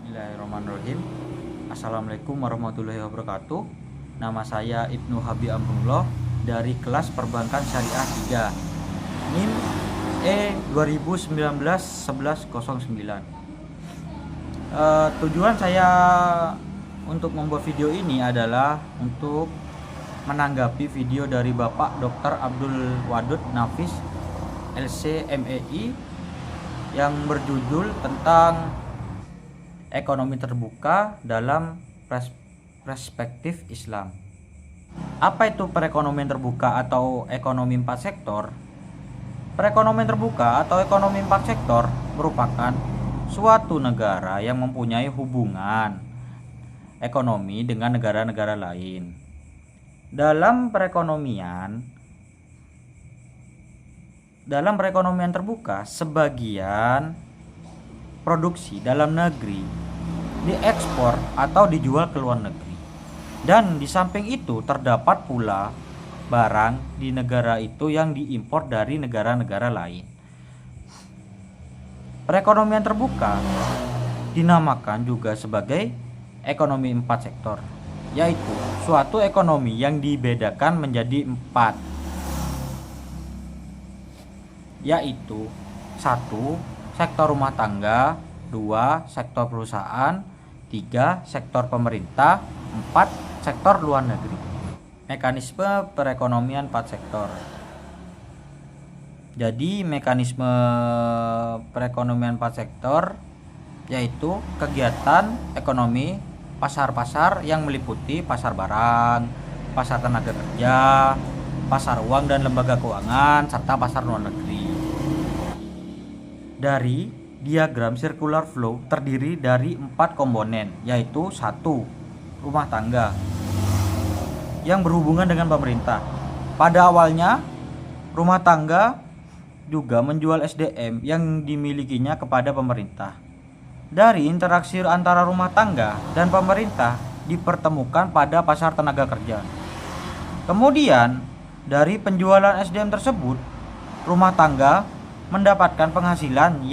Bismillahirrahmanirrahim. Assalamualaikum warahmatullahi wabarakatuh. Nama saya Ibnu Habib Amrullah dari kelas Perbankan Syariah 3, NIM E 2019 1109. Tujuan saya untuk membuat video ini adalah untuk menanggapi video dari Bapak Dr. Abdul Wadud Nafis LC MEI yang berjudul tentang ekonomi terbuka dalam perspektif Islam. Apa itu perekonomian terbuka atau ekonomi 4 sektor? Perekonomian terbuka atau ekonomi 4 sektor merupakan suatu negara yang mempunyai hubungan ekonomi dengan negara-negara lain. Dalam perekonomian terbuka, sebagian produksi dalam negeri diekspor atau dijual ke luar negeri, dan di samping itu terdapat pula barang di negara itu yang diimpor dari negara-negara lain. Perekonomian terbuka dinamakan juga sebagai ekonomi 4 sektor, yaitu suatu ekonomi yang dibedakan menjadi 4, yaitu 1. Sektor rumah tangga, 2. Sektor perusahaan, 3. Sektor pemerintah, 4. Sektor luar negeri. Mekanisme perekonomian 4 sektor. Jadi mekanisme perekonomian 4 sektor yaitu kegiatan ekonomi pasar-pasar yang meliputi pasar barang, pasar tenaga kerja, pasar uang dan lembaga keuangan, serta pasar luar negeri. Dari diagram circular flow terdiri dari 4 komponen, yaitu 1. Rumah tangga yang berhubungan dengan pemerintah. Pada awalnya, rumah tangga juga menjual SDM yang dimilikinya kepada pemerintah. Dari interaksi antara rumah tangga dan pemerintah dipertemukan pada pasar tenaga kerja. Kemudian, dari penjualan SDM tersebut, rumah tangga mendapatkan penghasilan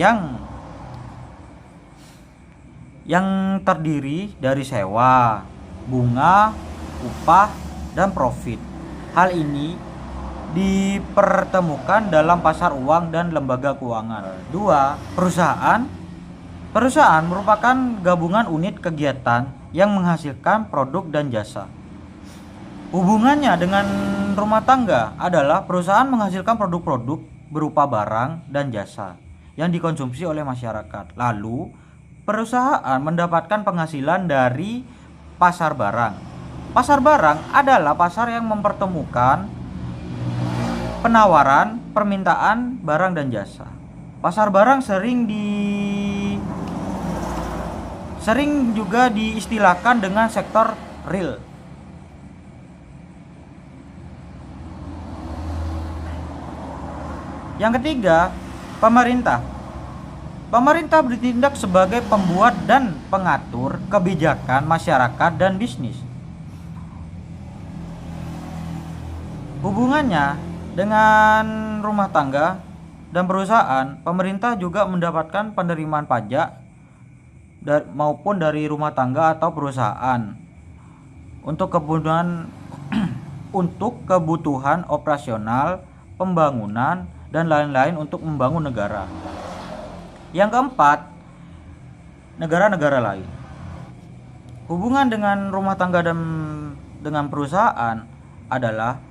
yang terdiri dari sewa, bunga, upah, dan profit. Hal ini dipertemukan dalam pasar uang dan lembaga keuangan. 2. Perusahaan. Perusahaan merupakan gabungan unit kegiatan yang menghasilkan produk dan jasa. Hubungannya dengan rumah tangga adalah perusahaan menghasilkan produk-produk berupa barang dan jasa yang dikonsumsi oleh masyarakat. Lalu, perusahaan mendapatkan penghasilan dari pasar barang. Pasar barang adalah pasar yang mempertemukan penawaran, permintaan barang dan jasa. Pasar barang sering juga diistilahkan dengan sektor real. Yang ketiga, pemerintah. Pemerintah bertindak sebagai pembuat dan pengatur kebijakan masyarakat dan bisnis. Hubungannya dengan rumah tangga dan perusahaan, pemerintah juga mendapatkan penerimaan pajak maupun dari rumah tangga atau perusahaan untuk kebutuhan operasional, pembangunan, dan lain-lain untuk membangun negara. Yang keempat, negara-negara lain. Hubungan dengan rumah tangga dan dengan perusahaan adalah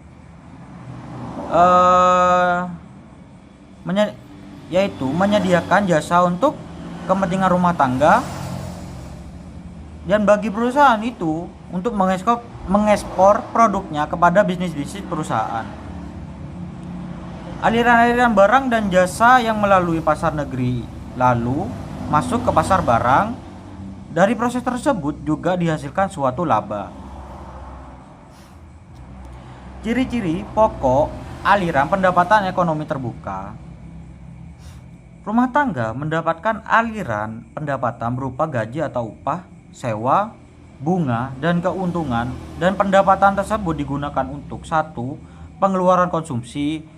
yaitu menyediakan jasa untuk kepentingan rumah tangga, dan bagi perusahaan itu untuk mengekspor produknya kepada bisnis-bisnis perusahaan. Aliran-aliran barang dan jasa yang melalui pasar negeri lalu masuk ke pasar barang. Dari proses tersebut juga dihasilkan suatu laba. Ciri-ciri pokok aliran pendapatan ekonomi terbuka. Rumah tangga mendapatkan aliran pendapatan berupa gaji atau upah, sewa, bunga, dan keuntungan, dan pendapatan tersebut digunakan untuk 1. Pengeluaran konsumsi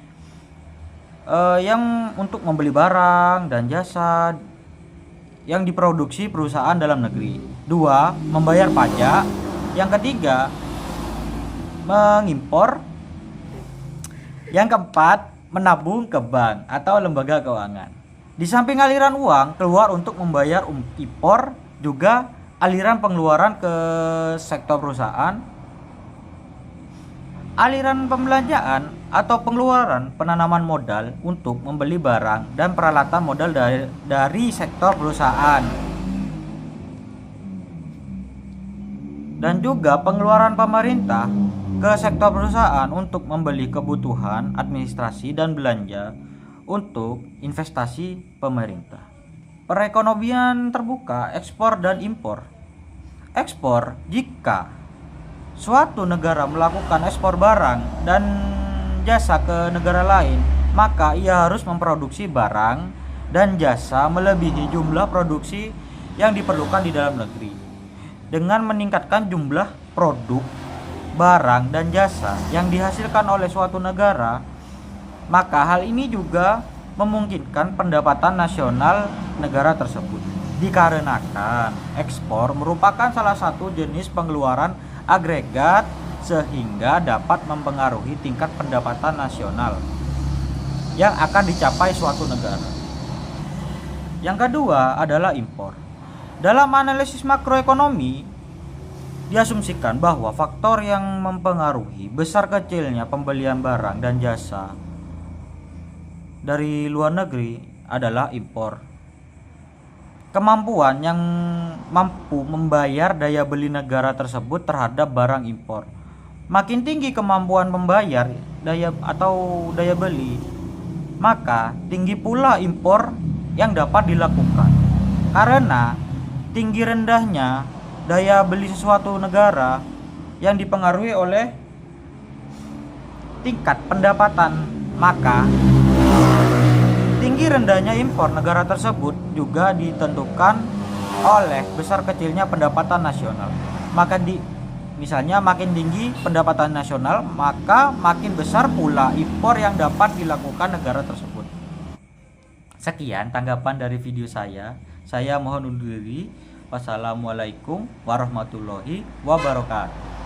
yang untuk membeli barang dan jasa yang diproduksi perusahaan dalam negeri. 2. Membayar pajak. Yang ketiga, mengimpor. Yang keempat, menabung ke bank atau lembaga keuangan. Di samping aliran uang keluar untuk membayar impor, juga aliran pengeluaran ke sektor perusahaan, aliran pembelanjaan atau pengeluaran penanaman modal untuk membeli barang dan peralatan modal dari sektor perusahaan, dan juga pengeluaran pemerintah ke sektor perusahaan untuk membeli kebutuhan administrasi dan belanja untuk investasi pemerintah. Perekonomian terbuka, ekspor dan impor. Ekspor, jika suatu negara melakukan ekspor barang dan jasa ke negara lain, maka ia harus memproduksi barang dan jasa melebihi jumlah produksi yang diperlukan di dalam negeri. Dengan meningkatkan jumlah produk, barang dan jasa yang dihasilkan oleh suatu negara, maka hal ini juga memungkinkan pendapatan nasional negara tersebut. Dikarenakan ekspor merupakan salah satu jenis pengeluaran agregat sehingga dapat mempengaruhi tingkat pendapatan nasional yang akan dicapai suatu negara. Yang kedua adalah impor. Dalam analisis makroekonomi, diasumsikan bahwa faktor yang mempengaruhi besar kecilnya pembelian barang dan jasa dari luar negeri adalah impor. Kemampuan yang mampu membayar daya beli negara tersebut terhadap barang impor. Makin tinggi kemampuan membayar daya beli, maka tinggi pula impor yang dapat dilakukan. Karena tinggi rendahnya daya beli sesuatu negara yang dipengaruhi oleh tingkat pendapatan, maka tinggi rendahnya impor negara tersebut juga ditentukan oleh besar kecilnya pendapatan nasional. Misalnya makin tinggi pendapatan nasional, maka makin besar pula impor yang dapat dilakukan negara tersebut. Sekian tanggapan dari video saya. Saya mohon undur diri. Wassalamualaikum warahmatullahi wabarakatuh.